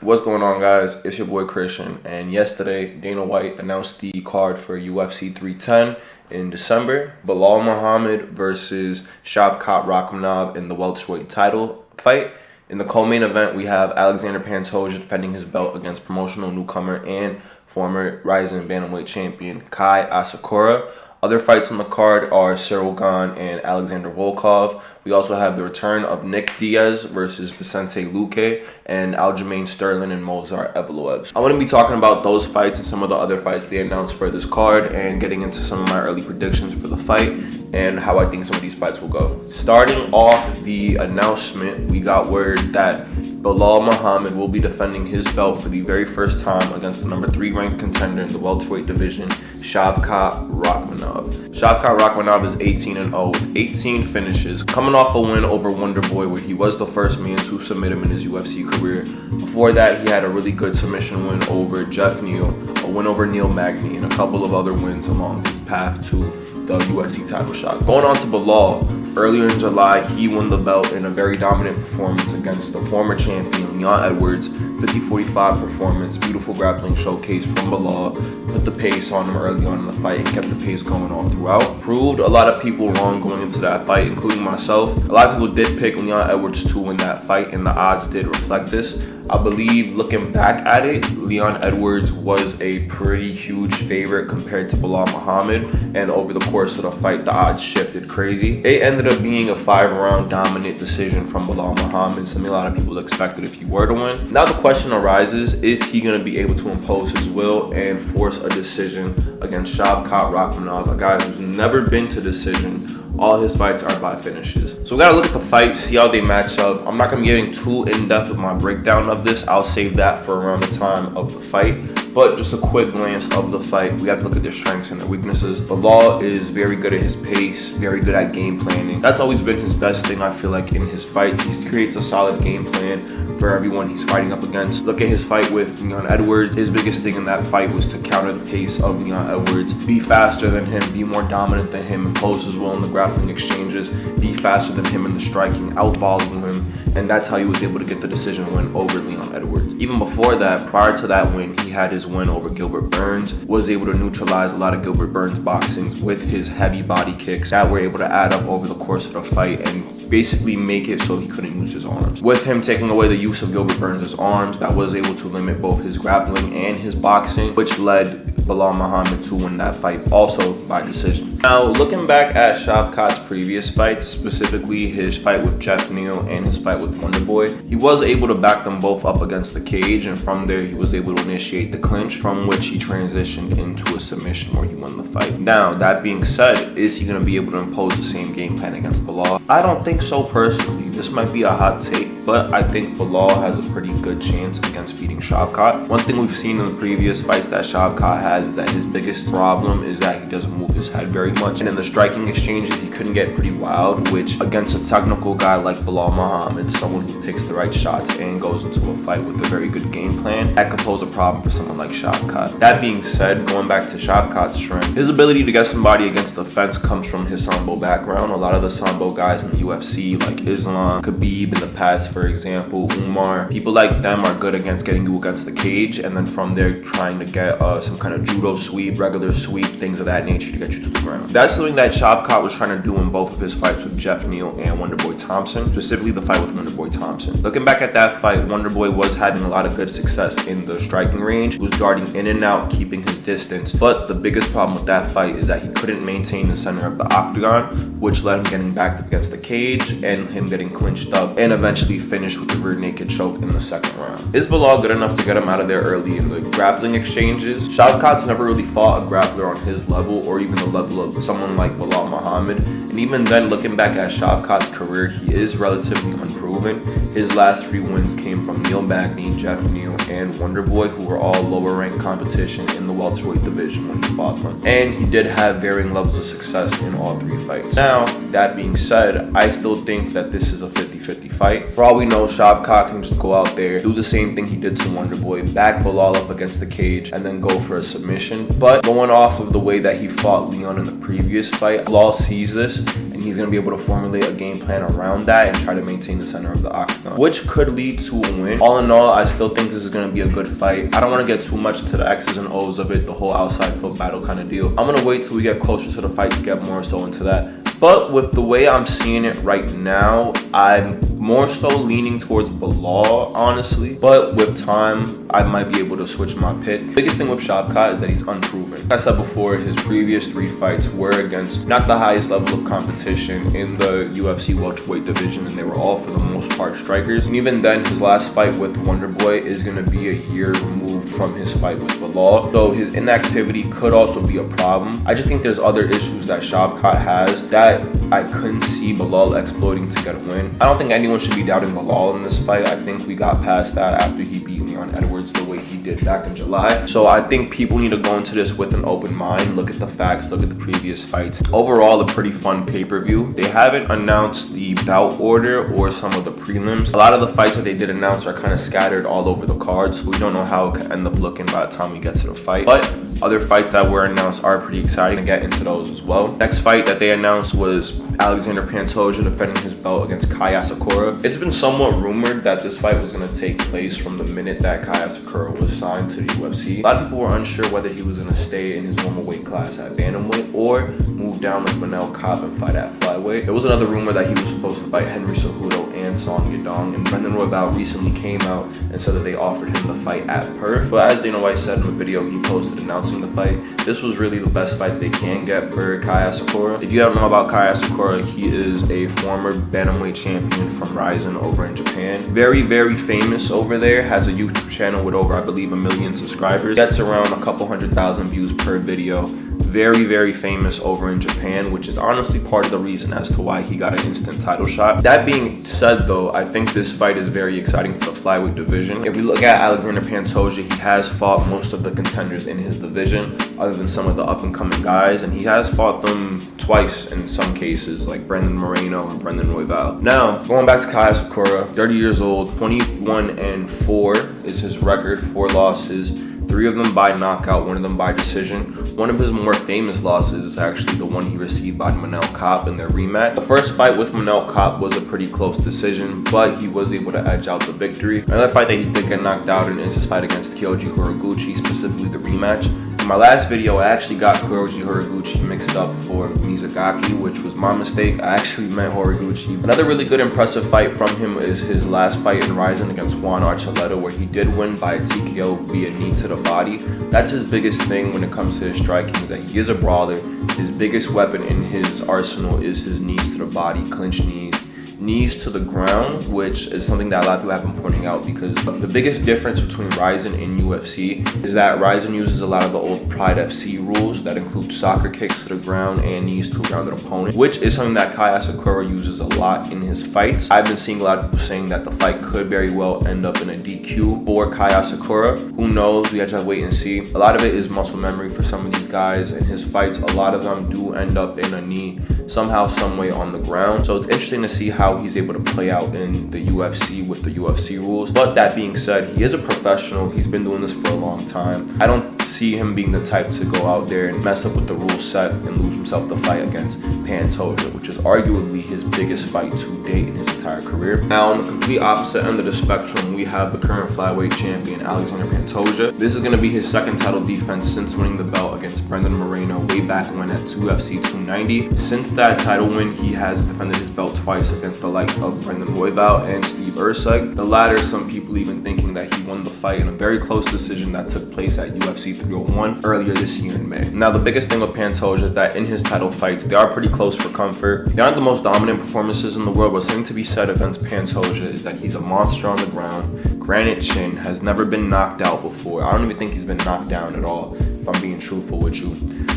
What's going on, guys? It's your boy Christian, and yesterday Dana White announced the card for UFC 310 in December. Belal Mohammed versus Shavkat Rahkmanov in the welterweight title fight. In the co-main event, we have Alexandre Pantoja defending his belt against promotional newcomer and former rising bantamweight champion Kai Asakura. Other fights on the card are Ciryl Gane and Alexander Volkov. We also have the return of Nick Diaz versus Vicente Luque and Aljamain Sterling and Movsar Evloev. I want to be talking about those fights and some of the other fights they announced for this card and getting into some of my early predictions for the fight and how I think some of these fights will go. Starting off the announcement, we got word that Belal Mohammed will be defending his belt for the very first time against the number 3 ranked contender in the welterweight division, Shavkat Rahkmanov. Shavkat Rahkmanov is 18-0 with 18 finishes, coming off a win over Wonderboy where he was the first man to submit him in his UFC career. Before that, he had a really good submission win over Jeff Neal, a win over Neil Magny, and a couple of other wins along his path to the UFC title shot. Going on to Belal, earlier in July, he won the belt in a very dominant performance against the former champion, Leon Edwards. 50-45 performance, beautiful grappling showcase from Belal. Put the pace on him early on in the fight and kept the pace going all throughout. Proved a lot of people wrong going into that fight, including myself. A lot of people did pick Leon Edwards to win that fight, and the odds did reflect this. I believe, looking back at it, Leon Edwards was a pretty huge favorite compared to Belal Mohammed, and over the course of the fight, the odds shifted crazy. It ended up being a 5-round dominant decision from Belal Mohammed, something a lot of people expected if he were to win. Now the question arises, is he going to be able to impose his will and force a decision against Shavkat Rahkmanov, a guy who's never been to decision? All his fights are by finishes. So we gotta look at the fight, see how they match up. I'm not gonna be getting too in-depth with my breakdown of this. I'll save that for around the time of the fight. But just a quick glance of the fight, we have to look at their strengths and their weaknesses. Belal is very good at his pace, very good at game planning. That's always been his best thing, I feel like, in his fights. He creates a solid game plan for everyone he's fighting up against. Look at his fight with Leon Edwards. His biggest thing in that fight was to counter the pace of Leon Edwards, be faster than him, be more dominant than him, impose his will in the grappling exchanges, be faster than him in the striking, out-volume him, and that's how he was able to get the decision win over Leon Edwards. Even before that, prior to that win, he had his win over Gilbert Burns, was able to neutralize a lot of Gilbert Burns' boxings with his heavy body kicks that were able to add up over the course of the fight and basically make it so he couldn't use his arms. With him taking away the use of Gilbert Burns' arms, that was able to limit both his grappling and his boxing, which led Belal Mohammed to win that fight also by decision. Now, looking back at Shavkat's previous fights, specifically his fight with Jeff Neal and his fight with Wonderboy, he was able to back them both up against the cage, and from there he was able to initiate the clinch, from which he transitioned into a submission where he won the fight. Now, that being said, is he going to be able to impose the same game plan against Belal? I don't think so personally. This might be a hot take, but I think Belal has a pretty good chance against beating Shavkat. One thing we've seen in the previous fights that Shavkat has is that his biggest problem is that he doesn't move his head very much, and in the striking exchanges he couldn't get pretty wild, which against a technical guy like Belal Mohammed, someone who picks the right shots and goes into a fight with a very good game plan, that could pose a problem for someone like Shavkat. That being said, going back to Shavkat's strength, his ability to get somebody against the fence comes from his sambo background. A lot of the sambo guys in the UFC, like Islam, Khabib in the past, for example, Umar, people like them are good against getting you against the cage, and then from there trying to get some kind of judo sweep, regular sweep, things of that nature to get you to the ground. That's something that Shavkat was trying to do in both of his fights with Jeff Neal and Wonderboy Thompson, specifically the fight with Wonderboy Thompson. Looking back at that fight, Wonderboy was having a lot of good success in the striking range. He was guarding in and out, keeping his distance, but the biggest problem with that fight is that he couldn't maintain the center of the octagon, which led him getting back up against the cage and him getting clinched up and eventually finished with the rear naked choke in the second round. Is Belal good enough to get him out of there early in the grappling exchanges? Shavkat's never really fought a grappler on his level or even the level of someone like Belal Mohammed, and even then, looking back at Shavkat's career, he is relatively unproven. His last 3 wins came from Neil Magny, Jeff Neal, and Wonderboy, who were all lower ranked competition in the welterweight division when he fought them, and he did have varying levels of success in all 3 fights. Now, that being said, I still think that this is a 50-50 fight. For all we know, Shavkat can just go out there, do the same thing he did to Wonderboy, back Belal up against the cage, and then go for a submission. But going off of the way that he fought Leon in the previous fight, Belal sees this and he's going to be able to formulate a game plan around that and try to maintain the center of the octagon, which could lead to a win. All in all, I still think this is going to be a good fight. I don't want to get too much into the X's and O's of it, the whole outside foot battle kind of deal. I'm going to wait till we get closer to the fight to get more so into that. But with the way I'm seeing it right now, I'm more so leaning towards Belal, honestly. But with time, I might be able to switch my pick. The biggest thing with Shavkat is that he's unproven. Like I said before, his previous 3 fights were against not the highest level of competition in the UFC welterweight division, and they were all, for the most part, strikers. And even then, his last fight with Wonderboy is going to be a year removed from his fight with Belal. So his inactivity could also be a problem. I just think there's other issues that Shavkat has that I couldn't see Belal exploiting to get a win. I don't think anyone should be doubting Belal in this fight. I think we got past that after he beat Leon Edwards the way he did back in July. So I think people need to go into this with an open mind, look at the facts, look at the previous fights. Overall, a pretty fun pay-per-view. They haven't announced the bout order or some of the prelims. A lot of the fights that they did announce are kind of scattered all over the card, so we don't know how it could end up looking by the time we get to the fight. But other fights that were announced are pretty exciting to get into those as well. Next fight that they announced was Alexandre Pantoja defending his belt against Kai Asakura. It's been somewhat rumored that this fight was going to take place from the minute that Kai Asakura was signed to the UFC. A lot of people were unsure whether he was going to stay in his normal weight class at bantamweight or move down like Manel Kape and fight at flyweight. There was another rumor that he was supposed to fight Henry Cejudo and Song Yadong, and Brendan Royval recently came out and said that they offered him the fight at Perth. But as Dana White said in the video he posted announcing the fight, this was really the best fight they can get for Kai Asakura. If you don't know about Kai Asakura, he is a former bantamweight champion from Rizin over in Japan. Very, very famous over there. Has a YouTube channel with over, I believe, 1 million subscribers. Gets around a couple 100,000 views per video. Very, very famous over in Japan, which is honestly part of the reason as to why he got an instant title shot. That being said, though, I think this fight is very exciting for the flyweight division. If we look at Alexandre Pantoja, he has fought most of the contenders in his division, other than some of the up-and-coming guys, and he has fought them twice in some cases, like Brandon Moreno and Brendan Royval. Now, going back to Kai Asakura, 30 years old, 21-4 is his record, 4 losses. 3 of them by knockout, 1 of them by decision. One of his more famous losses is actually the one he received by Manel Kape in their rematch. The first fight with Manel Kape was a pretty close decision, but he was able to edge out the victory. Another fight that he did get knocked out in is his fight against Kyoji Horiguchi, specifically the rematch. In my last video, I actually got Kyoji Horiguchi mixed up for Mizugaki, which was my mistake. I actually meant Horiguchi. Another really good impressive fight from him is his last fight in Rizin against Juan Archuleta, where he did win by a TKO via knee to the body. That's his biggest thing when it comes to his striking, that he is a brawler. His biggest weapon in his arsenal is his knees to the body, clinch knees to the ground, which is something that a lot of people have been pointing out, because the biggest difference between Rizin and UFC is that Rizin uses a lot of the old Pride FC rules that include soccer kicks to the ground and knees to a grounded opponent, which is something that Kai Asakura uses a lot in his fights. I've been seeing a lot of people saying that the fight could very well end up in a DQ for Kai Asakura. Who knows? We have to wait and see. A lot of it is muscle memory for some of these guys. In his fights, a lot of them do end up in a knee somehow, some way on the ground. So it's interesting to see how he's able to play out in the UFC with the UFC rules. But that being said, he is a professional. He's been doing this for a long time. I don't see him being the type to go out there and mess up with the rule set and lose himself the fight against Pantoja, which is arguably his biggest fight to date in his entire career. Now, on the complete opposite end of the spectrum, we have the current flyweight champion, Alexandre Pantoja. This is going to be his second title defense since winning the belt against Brendan Moreno way back when at UFC 290. Since that title win, he has defended his belt twice against the likes of Brendan Royval and Steve Erceg. The latter, some people even thinking that he won the fight in a very close decision that took place at UFC 301 earlier this year in May. Now, the biggest thing with Pantoja is that in his title fights, they are pretty close for comfort. They aren't the most dominant performances in the world, but something to be said against Pantoja is that he's a monster on the ground. Granite chin, has never been knocked out before. I don't even think he's been knocked down at all, if I'm being truthful with you.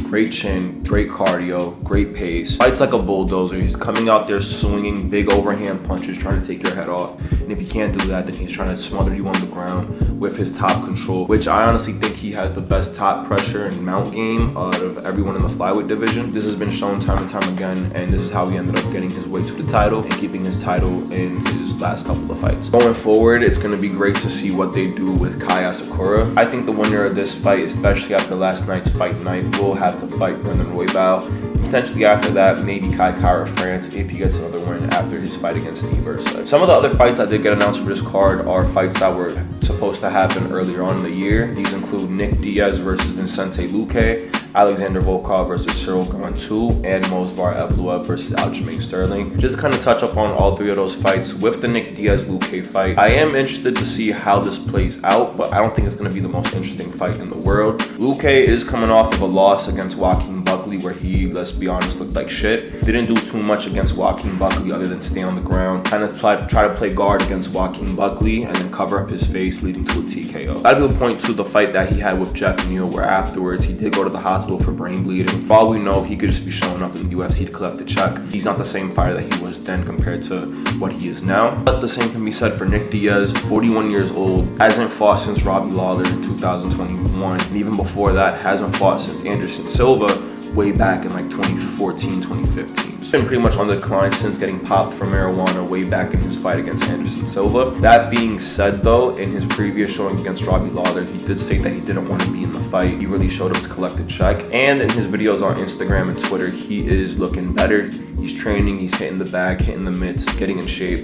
Great chin, great cardio, great pace. Fights like a bulldozer. He's coming out there swinging big overhand punches, trying to take your head off. And if he can't do that, then he's trying to smother you on the ground with his top control, which I honestly think he has the best top pressure and mount game out of everyone in the flyweight division. This has been shown time and time again, and this is how he ended up getting his way to the title and keeping his title in his last couple of fights. Going forward, it's going to be great to see what they do with Kai Asakura. I think the winner of this fight, especially after last night's fight night, will have to fight Brendan Royval. Potentially after that, maybe Kai Kara France if he gets another win after his fight against Steve Bursa. Some of the other fights that did get announced for this card are fights that were supposed to happen earlier on in the year. These include Nick Diaz versus Vicente Luque, Alexander Volkov versus Ciryl Gane 2, and Movsar Evloev versus Aljamain Sterling. Just to kind of touch up on all three of those fights, with the Nick Diaz-Luque fight, I am interested to see how this plays out, but I don't think it's going to be the most interesting fight in the world. Luque is coming off of a loss against Joaquin Buckley where he, let's be honest, looked like shit. Didn't do too much against Joaquin Buckley other than stay on the ground. Kind of try to play guard against Joaquin Buckley and then cover up his face, leading to a TKO. That'd be a point to the fight that he had with Jeff Neal, where afterwards he did go to the hospital for brain bleeding. For all we know, he could just be showing up in the UFC to collect the check. He's not the same fighter that he was then compared to what he is now. But the same can be said for Nick Diaz, 41 years old, hasn't fought since Robbie Lawler in 2021, and even before that, hasn't fought since Anderson Silva way back in like 2014, 2015. He's been pretty much on the decline since getting popped for marijuana way back in his fight against Anderson Silva. That being said though, in his previous showing against Robbie Lawler, he did state that he didn't want to be in the fight. He really showed up to collect a check. And in his videos on Instagram and Twitter, he is looking better. He's training, he's hitting the bag, hitting the mitts, getting in shape.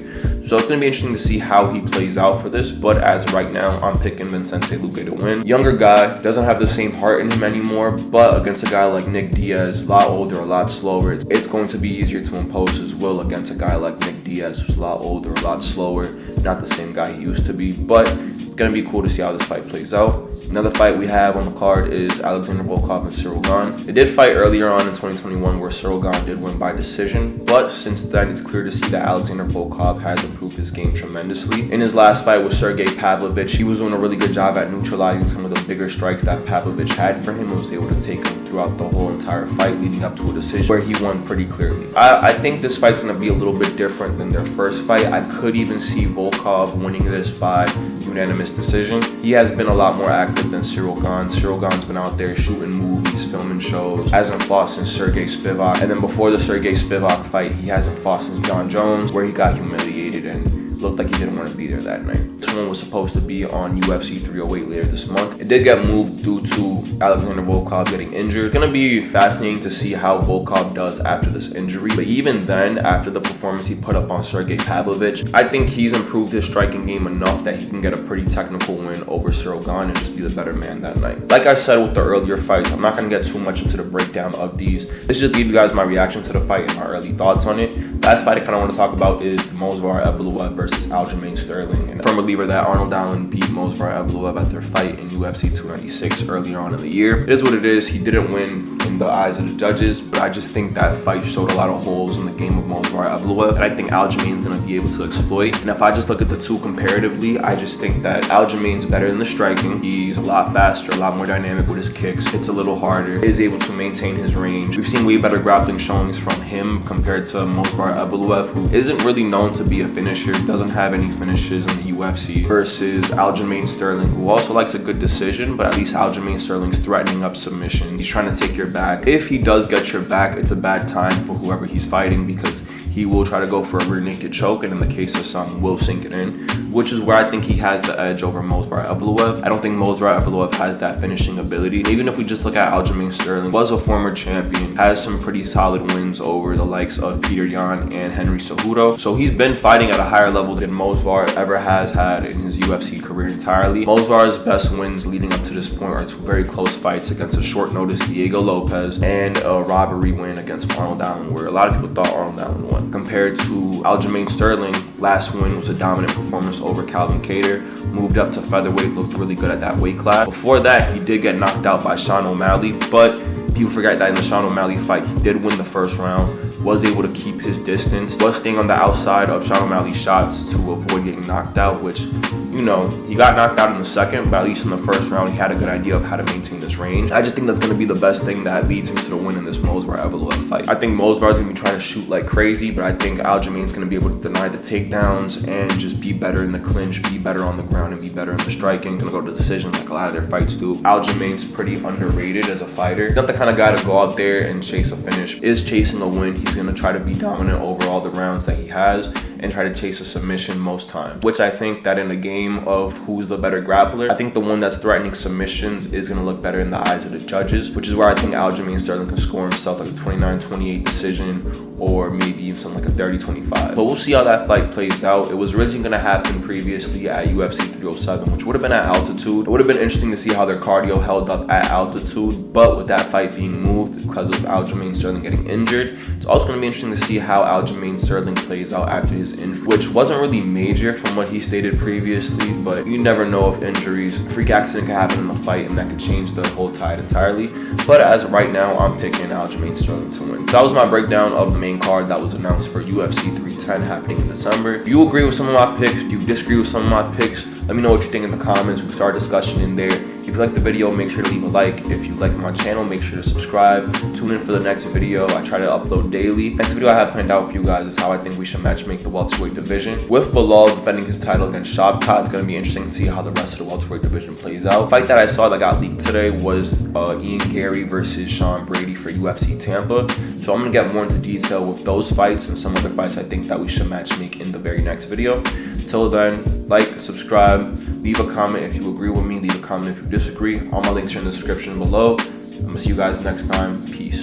So it's going to be interesting to see how he plays out for this. But as of right now, I'm picking Vicente Luque to win. Younger guy, doesn't have the same heart in him anymore, but against a guy like Nick Diaz, a lot older, a lot slower, it's going to be easier to impose his will against a guy like Nick Diaz, who's a lot older, a lot slower, not the same guy he used to be. But it's going to be cool to see how this fight plays out. Another fight we have on the card is Alexander Volkov and Ciryl Gane. They did fight earlier on in 2021 where Ciryl Gane did win by decision, but since then it's clear to see that Alexander Volkov has improved his game tremendously. In his last fight with Sergey Pavlovich, he was doing a really good job at neutralizing some of the bigger strikes that Pavlovich had for him and was able to take him throughout the whole entire fight, leading up to a decision where he won pretty clearly. I think this fight's going to be a little bit different than their first fight. I could even see Volkov winning this by unanimous decision. He has been a lot more active than Ciryl Gane. Ciryl Gane's been out there shooting movies, filming shows, hasn't fought since Sergey Spivak. And then before the Sergey Spivak fight, he hasn't fought since John Jones, where he got humiliated and looked like he didn't want to be there that night. This one was supposed to be on UFC 308 later this month. It did get moved due to Alexander Volkov getting injured. It's going to be fascinating to see how Volkov does after this injury. But even then, after the performance he put up on Sergey Pavlovich, I think he's improved his striking game enough that he can get a pretty technical win over Ciryl Gane and just be the better man that night. Like I said with the earlier fights, I'm not going to get too much into the breakdown of these. This just give you guys my reaction to the fight and my early thoughts on it. Last fight I kind of want to talk about is Movsar Evloev versus Aljamain Sterling. And I'm a firm believer that Arnold Allen beat Movsar Evloev at their fight in UFC 296 earlier on in the year. It is what it is. He didn't win in the eyes of the judges, but I just think that fight showed a lot of holes in the game of Movsar Evloev that I think Aljamain's going to be able to exploit. And if I just look at the two comparatively, I just think that Aljamain's better in the striking. He's a lot faster, a lot more dynamic with his kicks, hits a little harder, is able to maintain his range. We've seen way better grappling showings from him compared to Movsar Evloev, who isn't really known to be a finisher, doesn't have any finishes in the UFC, versus Aljamain Sterling, who also likes a good decision, but at least Aljamain Sterling's threatening up submission. He's trying to take your back. If he does get your back, it's a bad time for whoever he's fighting because he will try to go for a rear naked choke, and in the case of some, will sink it in, which is where I think he has the edge over Movsar Evloev. I don't think Movsar Evloev has that finishing ability. Even if we just look at Aljamain Sterling, was a former champion, has some pretty solid wins over the likes of Peter Yan and Henry Cejudo. So he's been fighting at a higher level than Movsar ever has had in his UFC career entirely. Movsar's best wins leading up to this point are two very close fights against a short notice Diego Lopez and a robbery win against Arnold Allen, where a lot of people thought Arnold Allen won. Compared to Aljamain Sterling, last win was a dominant performance over Calvin Kattar, moved up to featherweight, looked really good at that weight class. Before that, he did get knocked out by Sean O'Malley, but people forget that in the Sean O'Malley fight, he did win the first round, was able to keep his distance, was staying on the outside of Sean O'Malley's shots to avoid getting knocked out, which, you know, he got knocked out in the second, but at least in the first round, he had a good idea of how to maintain this range. I just think that's going to be the best thing that leads him to the win in this Movsar Evloev fight. I think Movsar is going to be trying to shoot like crazy, but I think Aljamain's going to be able to deny the takedowns and just be better in the clinch, be better on the ground, and be better in the striking. Going to go to decision like a lot of their fights do. Aljamain's pretty underrated as a fighter. He's not the kind of guy to go out there and chase a finish. Is chasing a win. He's going to try to be dominant over all the rounds that he has and try to chase a submission most times. Which I think that in a game of who's the better grappler, I think the one that's threatening submissions is going to look better in the eyes of the judges, which is where I think Aljamain Sterling can score himself like a 29-28 decision, or maybe even something like a 30-25. But we'll see how that fight plays out. It was originally going to happen previously at UFC 307, which would have been at altitude. It would have been interesting to see how their cardio held up at altitude, but with that fight being moved because of Aljamain Sterling getting injured, it's also going to be interesting to see how Aljamain Sterling plays out after his injury, which wasn't really major from what he stated previously, but you never know if injuries, freak accident can happen in the fight, and that could change the whole tide entirely. But as of right now, I'm picking Aljamain Sterling to win. So that was my breakdown of the main card that was announced for UFC 310 happening in December. If you agree with some of my picks, do you disagree with some of my picks, let me know what you think in the comments. We can start a discussion in there. If you like the video, make sure to leave a like. If you like my channel, make sure to subscribe. Tune in for the next video. I try to upload daily. Next video I have planned out for you guys is how I think we should matchmake the welterweight division. With Belal defending his title against Shavkat, it's going to be interesting to see how the rest of the welterweight division plays out. The fight that I saw that got leaked today was Ian Gary versus Sean Brady for UFC Tampa. So I'm going to get more into detail with those fights and some other fights I think that we should matchmake in the very next video. Until then, like, subscribe, leave a comment if you agree with me, leave a comment if you disagree. All my links are in the description below. I'm going to see you guys next time. Peace.